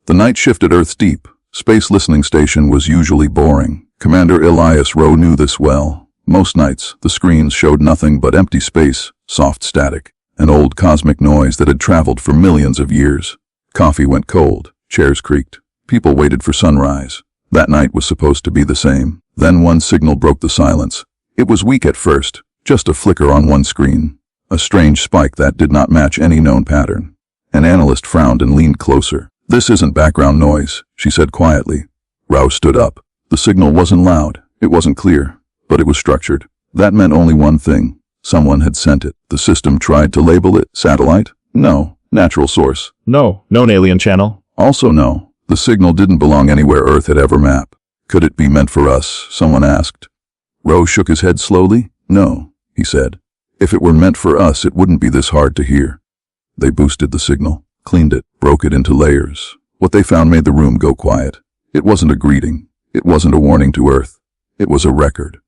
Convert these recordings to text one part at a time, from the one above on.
The night shift at Earth's deep, space listening station was usually boring. Commander Elias Rowe knew this well. Most nights, the screens showed nothing but empty space, soft static, and old cosmic noise that had traveled for millions of years. Coffee went cold, chairs creaked, people waited for sunrise. That night was supposed to be the same. Then one signal broke the silence. It was weak at first, just a flicker on one screen. A strange spike that did not match any known pattern. An analyst frowned and leaned closer. "This isn't background noise," she said quietly. Rao stood up. The signal wasn't loud, it wasn't clear, but it was structured. That meant only one thing. Someone had sent it. The system tried to label it satellite. No. Natural source. No. Known alien channel. Also no. The signal didn't belong anywhere Earth had ever mapped. Could it be meant for us? Someone asked. Rao shook his head slowly. No, he said. If it were meant for us, it wouldn't be this hard to hear. They boosted the signal, cleaned it, broke it into layers. What they found made the room go quiet. It wasn't a greeting. It wasn't a warning to Earth. It was a record.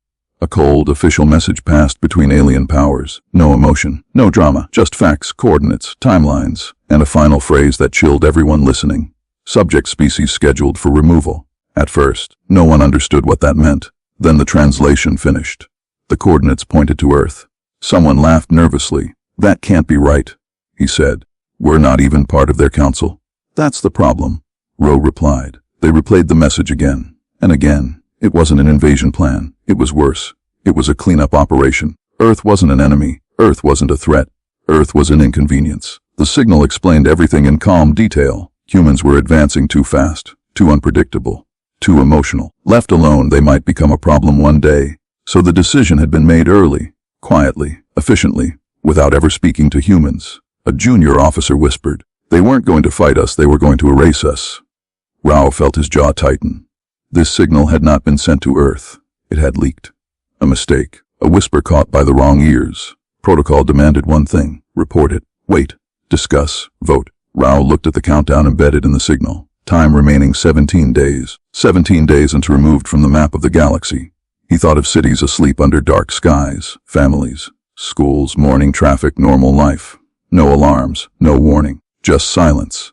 A cold, official message passed between alien powers. No emotion, no drama, just facts, coordinates, timelines, and a final phrase that chilled everyone listening. Subject species scheduled for removal. At first, no one understood what that meant. Then the translation finished. The coordinates pointed to Earth. Someone laughed nervously. "That can't be right," he said. "We're not even part of their council." "That's the problem," Rowe replied. They replayed the message again and again. It wasn't an invasion plan. It was worse. It was a cleanup operation. Earth wasn't an enemy. Earth wasn't a threat. Earth was an inconvenience. The signal explained everything in calm detail. Humans were advancing too fast, too unpredictable, too emotional. Left alone, they might become a problem one day. So the decision had been made early, quietly, efficiently, without ever speaking to humans. A junior officer whispered, "They weren't going to fight us, they were going to erase us." Rao felt his jaw tighten. This signal had not been sent to Earth. It had leaked. A mistake. A whisper caught by the wrong ears. Protocol demanded one thing. Report it. Wait. Discuss. Vote. Rao looked at the countdown embedded in the signal. Time remaining 17 days. 17 days until removed from the map of the galaxy. He thought of cities asleep under dark skies, families, schools, morning traffic, normal life. No alarms, no warning, just silence.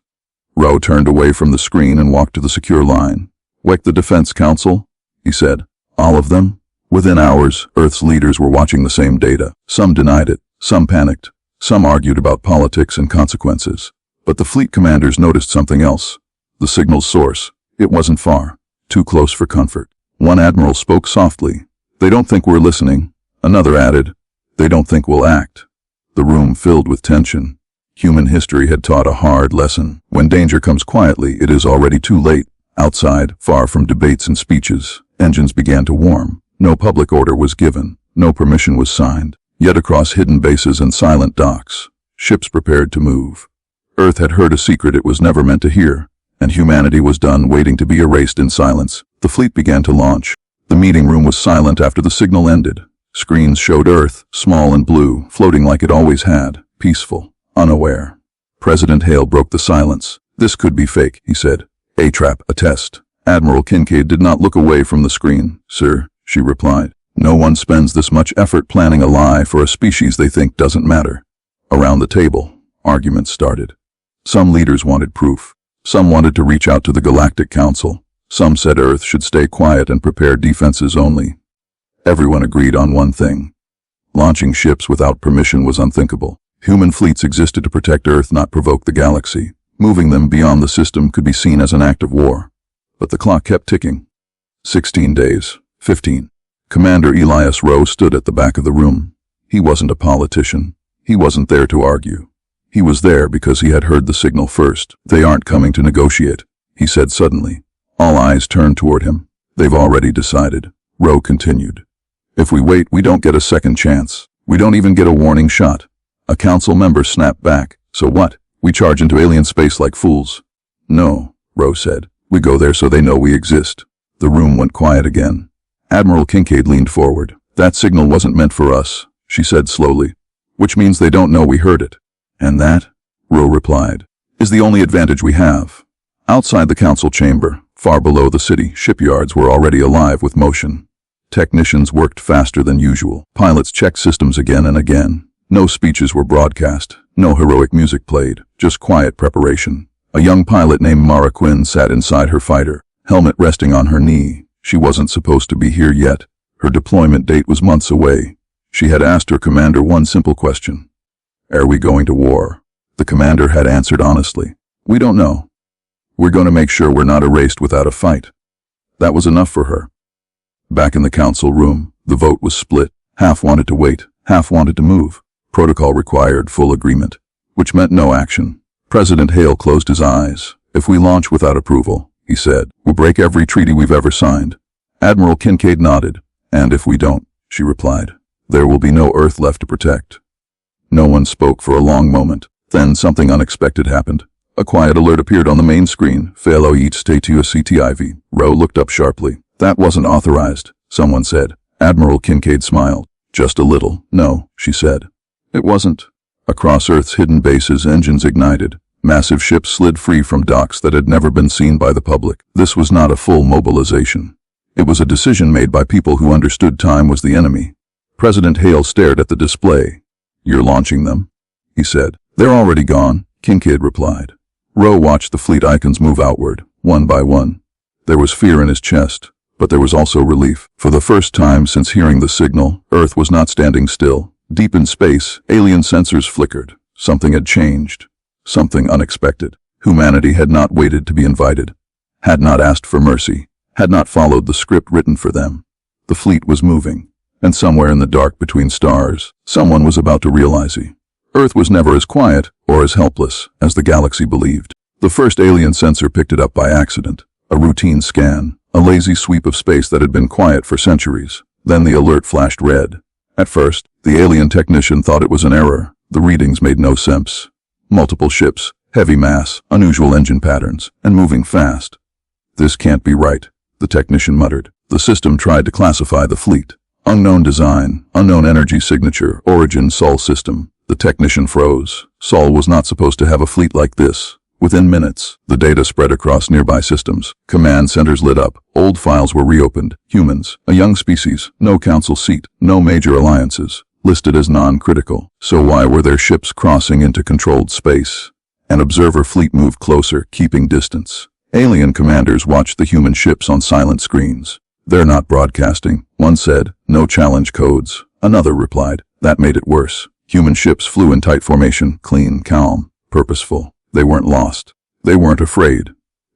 Rao turned away from the screen and walked to the secure line. "Wake the Defense Council," he said. "All of them?" Within hours, Earth's leaders were watching the same data. Some denied it, some panicked, some argued about politics and consequences. But the fleet commanders noticed something else. The signal's source. It wasn't far, too close for comfort. One admiral spoke softly. "They don't think we're listening." Another added, "They don't think we'll act." The room filled with tension. Human history had taught a hard lesson. When danger comes quietly, it is already too late. Outside, far from debates and speeches, engines began to warm. No public order was given. No permission was signed. Yet across hidden bases and silent docks, ships prepared to move. Earth had heard a secret it was never meant to hear, and humanity was done waiting to be erased in silence. The fleet began to launch. The meeting room was silent after the signal ended. Screens showed Earth, small and blue, floating like it always had, peaceful, unaware. President Hale broke the silence. "This could be fake," he said. "A trap, a test." Admiral Kincaid did not look away from the screen. "Sir," she replied, "no one spends this much effort planning a lie for a species they think doesn't matter." Around the table, arguments started. Some leaders wanted proof. Some wanted to reach out to the Galactic Council. Some said Earth should stay quiet and prepare defenses only. Everyone agreed on one thing. Launching ships without permission was unthinkable. Human fleets existed to protect Earth, not provoke the galaxy. Moving them beyond the system could be seen as an act of war. But the clock kept ticking. 16 days. 15. Commander Elias Rowe stood at the back of the room. He wasn't a politician. He wasn't there to argue. He was there because he had heard the signal first. "They aren't coming to negotiate," he said suddenly. All eyes turned toward him. "They've already decided." Rowe continued. "If we wait, we don't get a second chance. We don't even get a warning shot." A council member snapped back. "So what? We charge into alien space like fools?" "No," Rowe said. "We go there so they know we exist." The room went quiet again. Admiral Kincaid leaned forward. "That signal wasn't meant for us," she said slowly, "which means they don't know we heard it." "And that," Rowe replied, "is the only advantage we have." Outside the council chamber, far below the city, shipyards were already alive with motion. Technicians worked faster than usual. Pilots checked systems again and again. No speeches were broadcast. No heroic music played. Just quiet preparation. A young pilot named Mara Quinn sat inside her fighter, helmet resting on her knee. She wasn't supposed to be here yet. Her deployment date was months away. She had asked her commander one simple question. Are we going to war? The commander had answered honestly. We don't know. We're going to make sure we're not erased without a fight. That was enough for her. Back in the council room, the vote was split. Half wanted to wait, half wanted to move. Protocol required full agreement, which meant no action. President Hale closed his eyes. If we launch without approval, he said, we'll break every treaty we've ever signed. Admiral Kincaid nodded. And if we don't, she replied, there will be no Earth left to protect. No one spoke for a long moment. Then something unexpected happened. A quiet alert appeared on the main screen. Fail each state to a CTIV. Rowe looked up sharply. That wasn't authorized, someone said. Admiral Kincaid smiled. Just a little. No, she said. It wasn't. Across Earth's hidden bases, engines ignited. Massive ships slid free from docks that had never been seen by the public. This was not a full mobilization. It was a decision made by people who understood time was the enemy. President Hale stared at the display. You're launching them? He said. They're already gone, Kincaid replied. Rowe watched the fleet icons move outward, one by one. There was fear in his chest, but there was also relief. For the first time since hearing the signal, Earth was not standing still. Deep in space, alien sensors flickered. Something had changed. Something unexpected. Humanity had not waited to be invited, had not asked for mercy, had not followed the script written for them. The fleet was moving, and somewhere in the dark between stars, someone was about to realize it. Earth was never as quiet or as helpless as the galaxy believed. The first alien sensor picked it up by accident. A routine scan, a lazy sweep of space that had been quiet for centuries. Then the alert flashed red. At first, the alien technician thought it was an error. The readings made no sense. Multiple ships, heavy mass, unusual engine patterns, and moving fast. This can't be right, the technician muttered. The system tried to classify the fleet. Unknown design, unknown energy signature, origin Sol system. The technician froze. Sol was not supposed to have a fleet like this. Within minutes, the data spread across nearby systems. Command centers lit up. Old files were reopened. Humans, a young species, no council seat, no major alliances, listed as non-critical. So why were their ships crossing into controlled space? An observer fleet moved closer, keeping distance. Alien commanders watched the human ships on silent screens. They're not broadcasting, one said. No challenge codes. Another replied. That made it worse. Human ships flew in tight formation, clean, calm, purposeful. They weren't lost. They weren't afraid.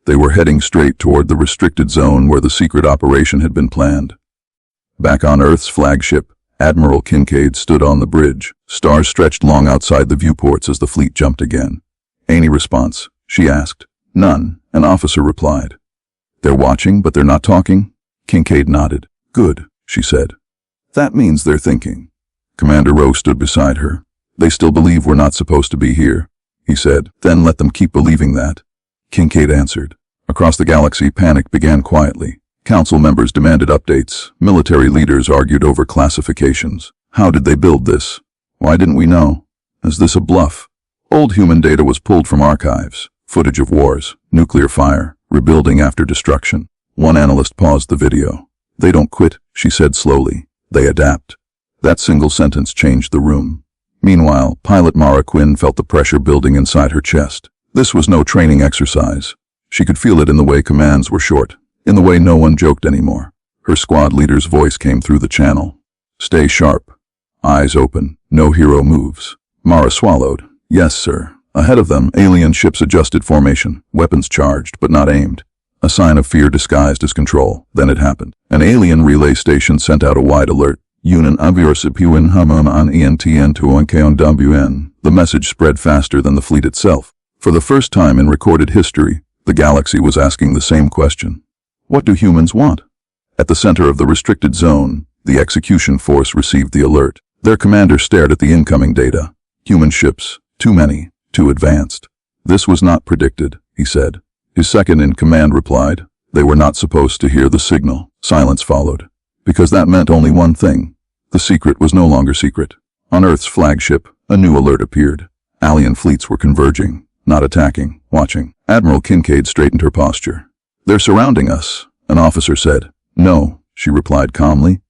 They were heading straight toward the restricted zone where the secret operation had been planned. Back on Earth's flagship, Admiral Kincaid stood on the bridge. Stars stretched long outside the viewports as the fleet jumped again. Any response? She asked. None, an officer replied. They're watching, but they're not talking? Kincaid nodded. Good, she said. That means they're thinking. Commander Rowe stood beside her. They still believe we're not supposed to be here, he said. Then let them keep believing that. Kincaid answered. Across the galaxy, panic began quietly. Council members demanded updates. Military leaders argued over classifications. How did they build this? Why didn't we know? Is this a bluff? Old human data was pulled from archives. Footage of wars, nuclear fire, rebuilding after destruction. One analyst paused the video. They don't quit, she said slowly. They adapt. That single sentence changed the room. Meanwhile, pilot Mara Quinn felt the pressure building inside her chest. This was no training exercise. She could feel it in the way commands were short, in the way no one joked anymore. Her squad leader's voice came through the channel. Stay sharp. Eyes open. No hero moves. Mara swallowed. Yes, sir. Ahead of them, alien ships adjusted formation, weapons charged but not aimed. A sign of fear disguised as control. Then it happened. An alien relay station sent out a wide alert. Yunan aviorsipuin hamon an entn tuonkeon. The message spread faster than the fleet itself. For the first time in recorded history, the galaxy was asking the same question. What do humans want? At the center of the restricted zone, the execution force received the alert. Their commander stared at the incoming data. Human ships, too many, too advanced. This was not predicted, he said. His second-in-command replied. They were not supposed to hear the signal. Silence followed. Because that meant only one thing. The secret was no longer secret. On Earth's flagship, a new alert appeared. Alien fleets were converging, not attacking, watching. Admiral Kincaid straightened her posture. They're surrounding us, an officer said. No, she replied calmly.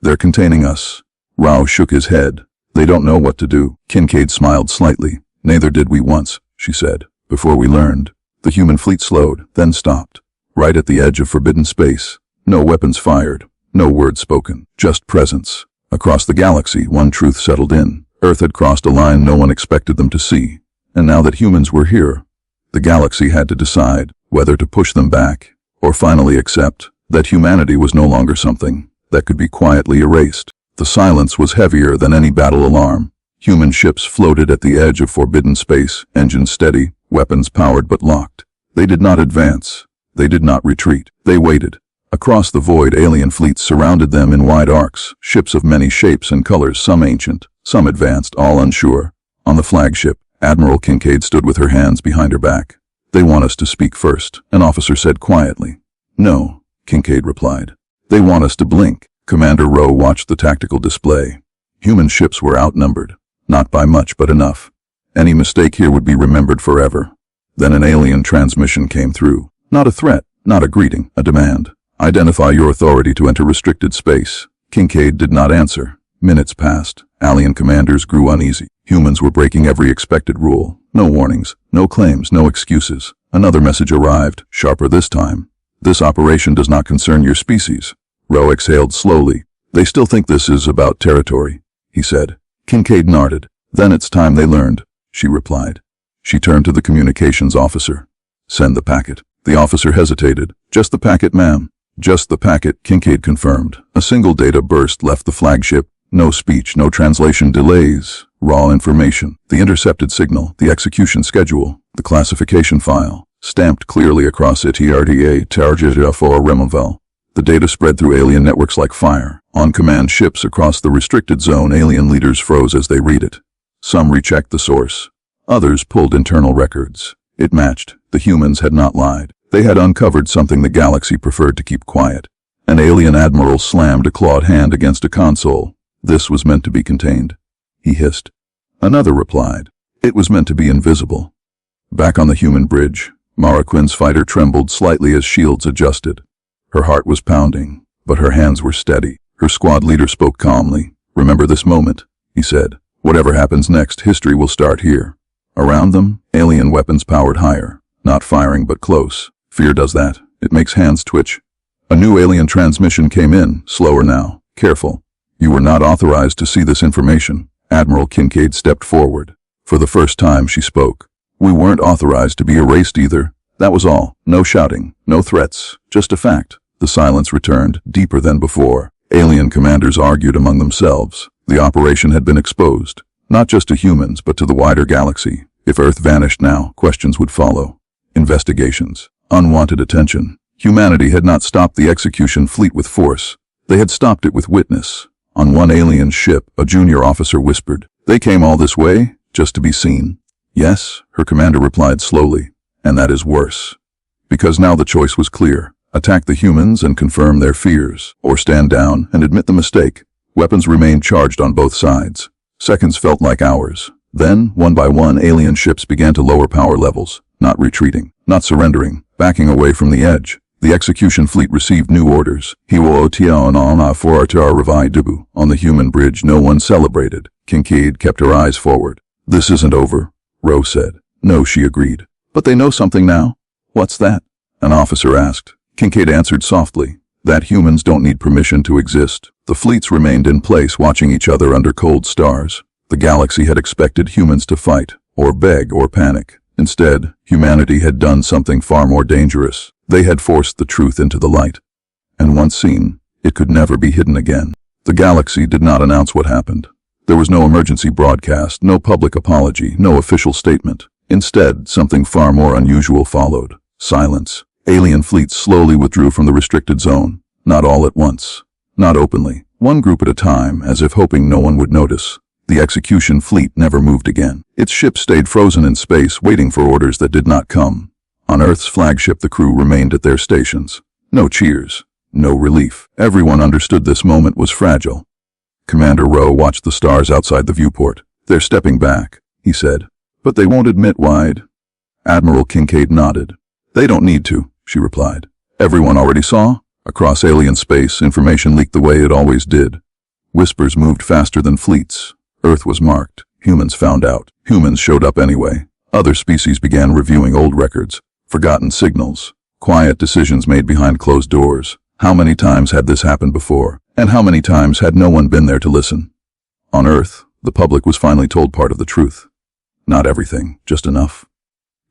They're containing us. Rao shook his head. They don't know what to do. Kincaid smiled slightly. Neither did we once, she said, before we learned. The human fleet slowed, then stopped. Right at the edge of forbidden space. No weapons fired. No words spoken. Just presence. Across the galaxy, one truth settled in. Earth had crossed a line no one expected them to see. And now that humans were here, the galaxy had to decide whether to push them back or finally accept that humanity was no longer something that could be quietly erased. The silence was heavier than any battle alarm. Human ships floated at the edge of forbidden space, engines steady, weapons powered but locked. They did not advance. They did not retreat. They waited. Across the void, alien fleets surrounded them in wide arcs, ships of many shapes and colors, some ancient, some advanced, all unsure. On the flagship, Admiral Kincaid stood with her hands behind her back. "They want us to speak first," an officer said quietly. "No," Kincaid replied. "They want us to blink." Commander Rowe watched the tactical display. Human ships were outnumbered. Not by much, but enough. Any mistake here would be remembered forever. Then an alien transmission came through. Not a threat, not a greeting, a demand. "Identify your authority to enter restricted space." Kincaid did not answer. Minutes passed. Alien commanders grew uneasy. Humans were breaking every expected rule. No warnings, no claims, no excuses. Another message arrived, sharper this time. "This operation does not concern your species." Rowe exhaled slowly. "They still think this is about territory," he said. Kincaid nodded. "Then it's time they learned," she replied. She turned to the communications officer. "Send the packet." The officer hesitated. "Just the packet, ma'am." "Just the packet," Kincaid confirmed. A single data burst left the flagship. No speech, no translation delays. Raw information. The intercepted signal, the execution schedule, the classification file, stamped clearly across it. Tarjeta for Removal. The data spread through alien networks like fire. On command ships across the restricted zone, alien leaders froze as they read it. Some rechecked the source. Others pulled internal records. It matched. The humans had not lied. They had uncovered something the galaxy preferred to keep quiet. An alien admiral slammed a clawed hand against a console. "This was meant to be contained," he hissed. Another replied, "It was meant to be invisible." Back on the human bridge, Mara Quinn's fighter trembled slightly as shields adjusted. Her heart was pounding, but her hands were steady. Her squad leader spoke calmly. "Remember this moment," he said. "Whatever happens next, history will start here." Around them, alien weapons powered higher. Not firing, but close. Fear does that. It makes hands twitch. A new alien transmission came in, slower now. "Careful. You were not authorized to see this information." Admiral Kincaid stepped forward. For the first time, she spoke. "We weren't authorized to be erased either. That was all. No shouting, no threats, just a fact." The silence returned, deeper than before. Alien commanders argued among themselves. The operation had been exposed, not just to humans, but to the wider galaxy. If Earth vanished now, questions would follow. Investigations. Unwanted attention. Humanity had not stopped the execution fleet with force. They had stopped it with witness. On one alien ship, a junior officer whispered, "They came all this way, just to be seen." "Yes," her commander replied slowly, "and that is worse." Because now the choice was clear. Attack the humans and confirm their fears, or stand down and admit the mistake. Weapons remained charged on both sides. Seconds felt like hours. Then, one by one, alien ships began to lower power levels, not retreating, not surrendering, backing away from the edge. The execution fleet received new orders. On the human bridge, no one celebrated. Kincaid kept her eyes forward. "This isn't over," Rowe said. "No," she agreed. "But they know something now." "What's that?" an officer asked. Kincaid answered softly, "That humans don't need permission to exist." The fleets remained in place, watching each other under cold stars. The galaxy had expected humans to fight, or beg, or panic. Instead, humanity had done something far more dangerous. They had forced the truth into the light. And once seen, it could never be hidden again. The galaxy did not announce what happened. There was no emergency broadcast, no public apology, no official statement. Instead, something far more unusual followed. Silence. Alien fleets slowly withdrew from the restricted zone. Not all at once. Not openly. One group at a time, as if hoping no one would notice. The execution fleet never moved again. Its ships stayed frozen in space, waiting for orders that did not come. On Earth's flagship, the crew remained at their stations. No cheers. No relief. Everyone understood this moment was fragile. Commander Rowe watched the stars outside the viewport. "They're stepping back," he said. "But they won't admit wide." Admiral Kincaid nodded. "They don't need to," she replied. "Everyone already saw. Across alien space, information leaked the way it always did. Whispers moved faster than fleets. Earth was marked. Humans found out. Humans showed up anyway. Other species began reviewing old records. Forgotten signals, quiet decisions made behind closed doors. How many times had this happened before? And how many times had no one been there to listen? On Earth, the public was finally told part of the truth. Not everything, just enough.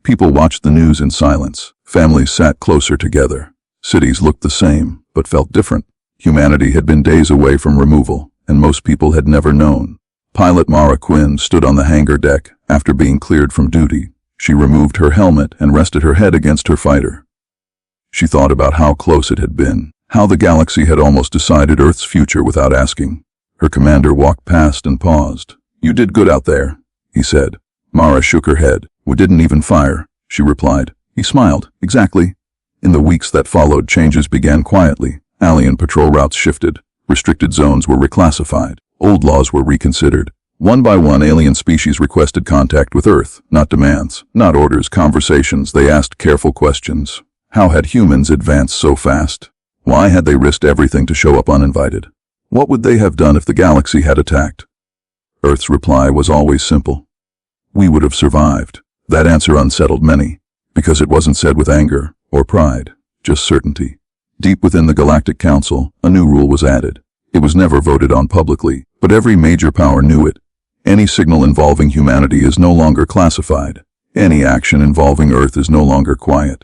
People watched the news in silence. Families sat closer together. Cities looked the same, but felt different. Humanity had been days away from removal, and most people had never known. Pilot Mara Quinn stood on the hangar deck after being cleared from duty. She removed her helmet and rested her head against her fighter. She thought about how close it had been, how the galaxy had almost decided Earth's future without asking. Her commander walked past and paused. "You did good out there," he said. Mara shook her head. "We didn't even fire," she replied. He smiled. "Exactly." In the weeks that followed, changes began quietly. Alien patrol routes shifted. Restricted zones were reclassified. Old laws were reconsidered. One by one, alien species requested contact with Earth. Not demands, not orders, conversations. They asked careful questions. How had humans advanced so fast? Why had they risked everything to show up uninvited? What would they have done if the galaxy had attacked? Earth's reply was always simple. We would have survived. That answer unsettled many, because it wasn't said with anger or pride, just certainty. Deep within the Galactic Council, a new rule was added. It was never voted on publicly, but every major power knew it. Any signal involving humanity is no longer classified. Any action involving Earth is no longer quiet.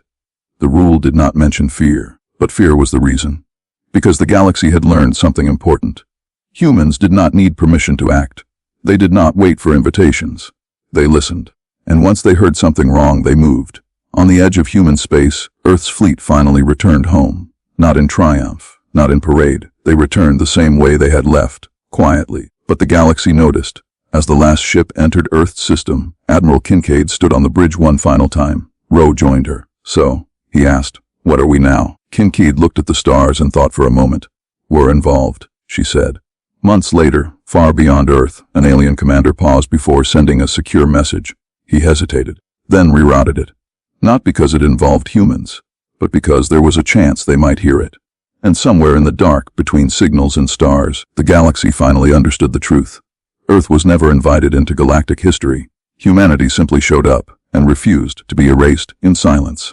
The rule did not mention fear, but fear was the reason. Because the galaxy had learned something important. Humans did not need permission to act. They did not wait for invitations. They listened. And once they heard something wrong, they moved. On the edge of human space, Earth's fleet finally returned home. Not in triumph, not in parade. They returned the same way they had left, quietly. But the galaxy noticed. As the last ship entered Earth's system, Admiral Kincaid stood on the bridge one final time. Ro joined her. "So," he asked, "what are we now?" Kincaid looked at the stars and thought for a moment. "We're involved," she said. Months later, far beyond Earth, an alien commander paused before sending a secure message. He hesitated, then rerouted it. Not because it involved humans, but because there was a chance they might hear it. And somewhere in the dark, between signals and stars, the galaxy finally understood the truth. Earth was never invited into galactic history. Humanity simply showed up and refused to be erased in silence.